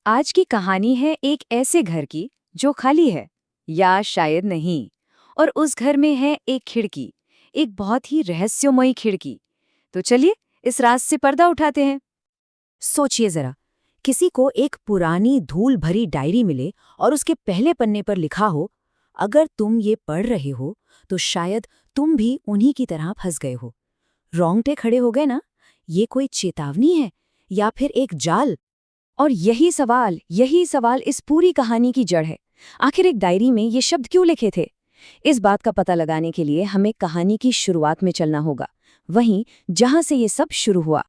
आज की कहानी है एक ऐसे घर की जो खाली है, या शायद नहीं। और उस घर में है एक खिड़की, एक बहुत ही रहस्यमयी खिड़की। तो चलिए इस राज से पर्दा उठाते हैं। सोचिए जरा, किसी को एक पुरानी धूल भरी डायरी मिले और उसके पहले पन्ने पर लिखा हो, अगर तुम ये पढ़ रहे हो तो शायद तुम भी उन्हीं की तरह फंस गए हो। रोंगटे खड़े हो गए ना? ये कोई चेतावनी है या फिर एक जाल? और यही सवाल इस पूरी कहानी की जड़ है। आखिर एक डायरी में ये शब्द क्यों लिखे थे? इस बात का पता लगाने के लिए हमें कहानी की शुरुआत में चलना होगा, वहीं जहां से ये सब शुरू हुआ।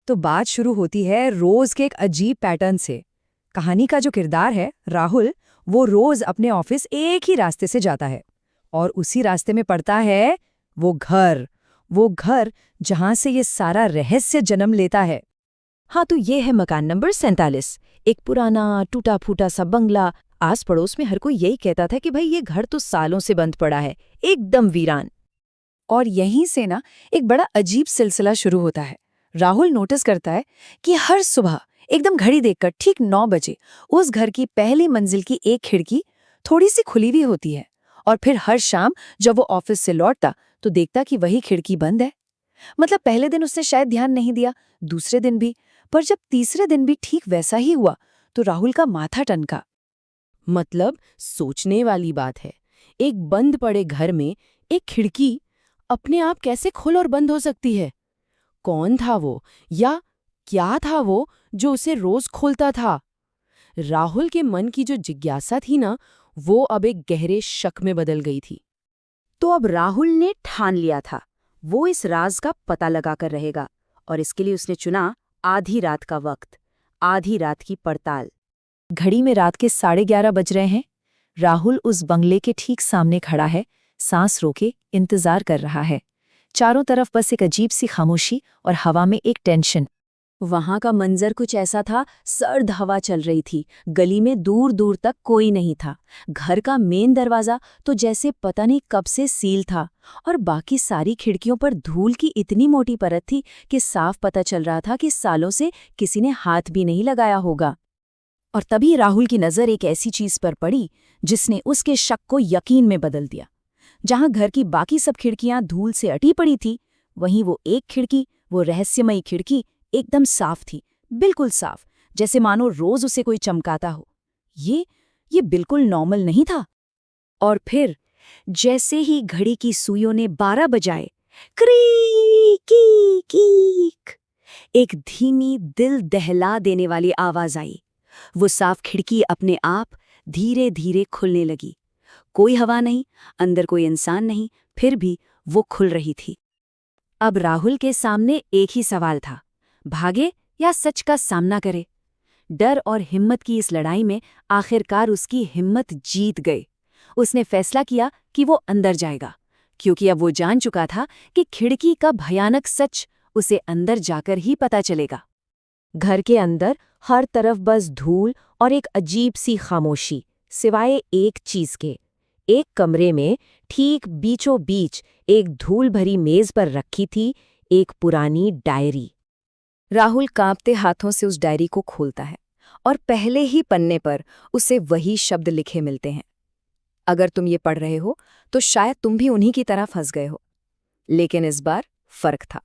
तो बात शुरू होती है रोज के एक अजीब पैटर्न से। कहानी का जो किरदार है राहुल, वो रोज अपने ऑफिस एक ही रास्ते से जाता है और उसी रास्ते में पड़ता है वो घर जहां से ये सारा रहस्य जन्म लेता है। हाँ, तो ये है मकान नंबर 47। एक पुराना टूटा फूटा सा बंगला। आस पड़ोस में हर कोई यही कहता था कि भाई ये घर तो सालों से बंद पड़ा है, एकदम वीरान। और यहीं से ना एक बड़ा अजीब सिलसिला शुरू होता है। राहुल नोटिस करता है कि हर सुबह एकदम घड़ी देखकर ठीक 9 बजे उस घर की पहली मंजिल की एक खिड़की थोड़ी सी खुली हुई होती है, और फिर हर शाम जब वो ऑफिस से लौटता तो देखता कि वही खिड़की बंद है। मतलब पहले दिन उसने शायद ध्यान नहीं दिया, दूसरे दिन भी, पर जब तीसरे दिन भी ठीक वैसा ही हुआ तो राहुल का माथा टनका। मतलब सोचने वाली बात है, एक बंद पड़े घर में एक खिड़की अपने आप कैसे खुल और बंद हो सकती है? कौन था वो, या क्या था वो जो उसे रोज खोलता था? राहुल के मन की जो जिज्ञासा थी ना, वो अब एक गहरे शक में बदल गई थी। तो अब राहुल ने ठान लिया था, वो इस राज का पता लगाकर रहेगा, और इसके लिए उसने चुना आधी रात का वक्त, आधी रात की पड़ताल। घड़ी में रात के 11:30 बज रहे हैं। राहुल उस बंगले के ठीक सामने खड़ा है, सांस रोके इंतजार कर रहा है। चारों तरफ बस एक अजीब सी खामोशी और हवा में एक टेंशन। वहां का मंजर कुछ ऐसा था, सर्द हवा चल रही थी, गली में दूर दूर तक कोई नहीं था। घर का मेन दरवाजा तो जैसे पता नहीं कब से सील था, और बाकी सारी खिड़कियों पर धूल की इतनी मोटी परत थी कि साफ पता चल रहा था कि सालों से किसी ने हाथ भी नहीं लगाया होगा। और तभी राहुल की नज़र एक ऐसी चीज पर पड़ी जिसने उसके शक को यकीन में बदल दिया। जहां घर की बाकी सब खिड़कियां धूल से अटी पड़ी थी, वहीं वो एक खिड़की, वो रहस्यमयी खिड़की, एकदम साफ थी, बिल्कुल साफ, जैसे मानो रोज उसे कोई चमकाता हो। ये बिल्कुल नॉर्मल नहीं था। और फिर जैसे ही घड़ी की सुइयों ने 12 बजाए, क्रीक, एक धीमी दिल दहला देने वाली आवाज आई। वो साफ खिड़की अपने आप धीरे धीरे खुलने लगी। कोई हवा नहीं, अंदर कोई इंसान नहीं, फिर भी वो खुल रही थी। अब राहुल के सामने एक ही सवाल था, भागे या सच का सामना करे? डर और हिम्मत की इस लड़ाई में आखिरकार उसकी हिम्मत जीत गई। उसने फैसला किया कि वो अंदर जाएगा, क्योंकि अब वो जान चुका था कि खिड़की का भयानक सच उसे अंदर जाकर ही पता चलेगा। घर के अंदर हर तरफ बस धूल और एक अजीब सी खामोशी, सिवाय एक चीज के। एक कमरे में ठीक बीचों बीच एक धूल भरी मेज पर रखी थी एक पुरानी डायरी। राहुल कांपते हाथों से उस डायरी को खोलता है, और पहले ही पन्ने पर उसे वही शब्द लिखे मिलते हैं, अगर तुम ये पढ़ रहे हो तो शायद तुम भी उन्हीं की तरह फंस गए हो। लेकिन इस बार फर्क था।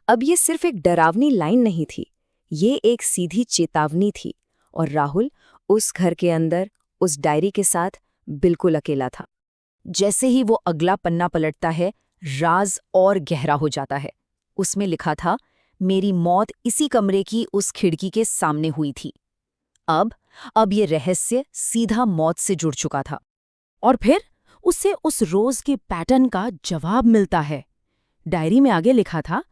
अब ये सिर्फ एक डरावनी लाइन नहीं थी, ये एक सीधी चेतावनी थी, और राहुल उस घर के अंदर उस डायरी के साथ बिल्कुल अकेला था। जैसे ही वो अगला पन्ना पलटता है, राज और गहरा हो जाता है। उसमें लिखा था, मेरी मौत इसी कमरे की उस खिड़की के सामने हुई थी। अब ये रहस्य सीधा मौत से जुड़ चुका था। और फिर उसे उस रोज के पैटर्न का जवाब मिलता है। डायरी में आगे लिखा था,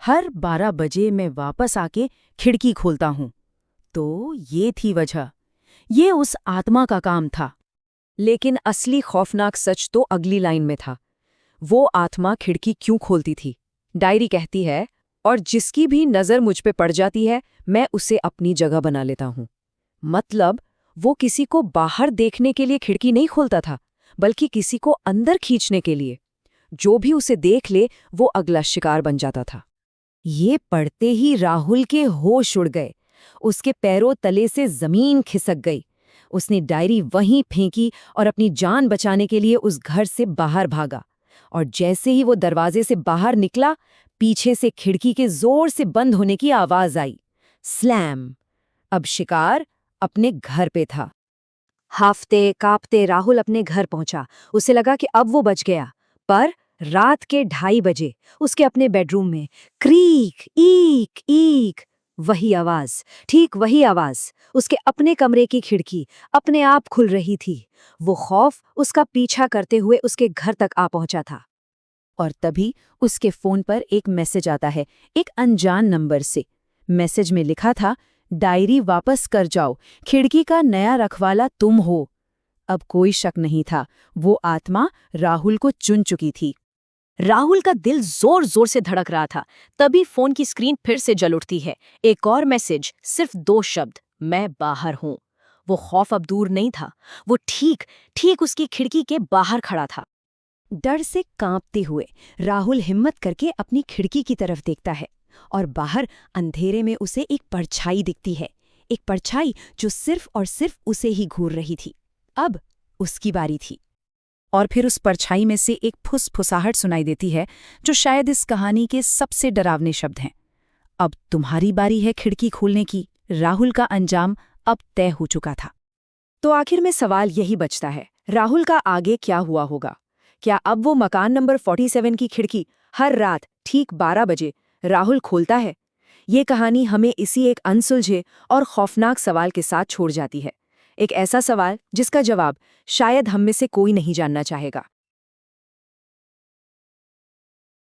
हर 12 बजे मैं वापस आके खिड़की खोलता हूं। तो ये थी वजह, ये उस आत्मा का काम था। लेकिन असली खौफनाक सच तो अगली लाइन में था। वो आत्मा खिड़की क्यों खोलती थी? डायरी कहती है, और जिसकी भी नज़र मुझ पे पड़ जाती है, मैं उसे अपनी जगह बना लेता हूं। मतलब वो किसी को बाहर देखने के लिए खिड़की नहीं खोलता था, बल्कि किसी को अंदर खींचने के लिए। जो भी उसे देख ले, वो अगला शिकार बन जाता था। ये पढ़ते ही राहुल के होश उड़ गए। उसके पैरों तले से जमीन खिसक गई। उसने डायरी वहीं फेंकी और अपनी जान बचाने के लिए उस घर से बाहर भागा। और जैसे ही वो दरवाजे से बाहर निकला, पीछे से खिड़की के जोर से बंद होने की आवाज आई। स्लैम। अब शिकार अपने घर पे था। हाफते कांपते राहुल अपने घर पहुंचा। उसे लगा कि अब वो बच गया, पर रात के 2:30 बजे उसके अपने बेडरूम में क्रीक ईक ईक, वही आवाज, ठीक वही आवाज। उसके अपने कमरे की खिड़की अपने आप खुल रही थी। वो खौफ उसका पीछा करते हुए उसके घर तक आ पहुंचा था। और तभी उसके फोन पर एक मैसेज आता है, एक अनजान नंबर से। मैसेज में लिखा था, डायरी वापस कर जाओ, खिड़की का नया रखवाला तुम हो। अब कोई शक नहीं था, वो आत्मा राहुल को चुन चुकी थी। राहुल का दिल जोर जोर से धड़क रहा था। तभी फोन की स्क्रीन फिर से जल उठती है। एक और मैसेज, सिर्फ 2 शब्द, मैं बाहर हूं। वो खौफ अब दूर नहीं था, वो ठीक उसकी खिड़की के बाहर खड़ा था। डर से कांपते हुए राहुल हिम्मत करके अपनी खिड़की की तरफ देखता है, और बाहर अंधेरे में उसे एक परछाई दिखती है। एक परछाई जो सिर्फ और सिर्फ उसे ही घूर रही थी। अब उसकी बारी थी। और फिर उस परछाई में से एक फुसफुसाहट सुनाई देती है, जो शायद इस कहानी के सबसे डरावने शब्द हैं। अब तुम्हारी बारी है खिड़की खोलने की। राहुल का अंजाम अब तय हो चुका था। तो आखिर में सवाल यही बचता है, राहुल का आगे क्या हुआ होगा? क्या अब वो मकान नंबर 47 की खिड़की हर रात ठीक 12 बजे राहुल खोलता है? ये कहानी हमें इसी एक अनसुलझे और खौफनाक सवाल के साथ छोड़ जाती है। एक ऐसा सवाल जिसका जवाब शायद हम में से कोई नहीं जानना चाहेगा।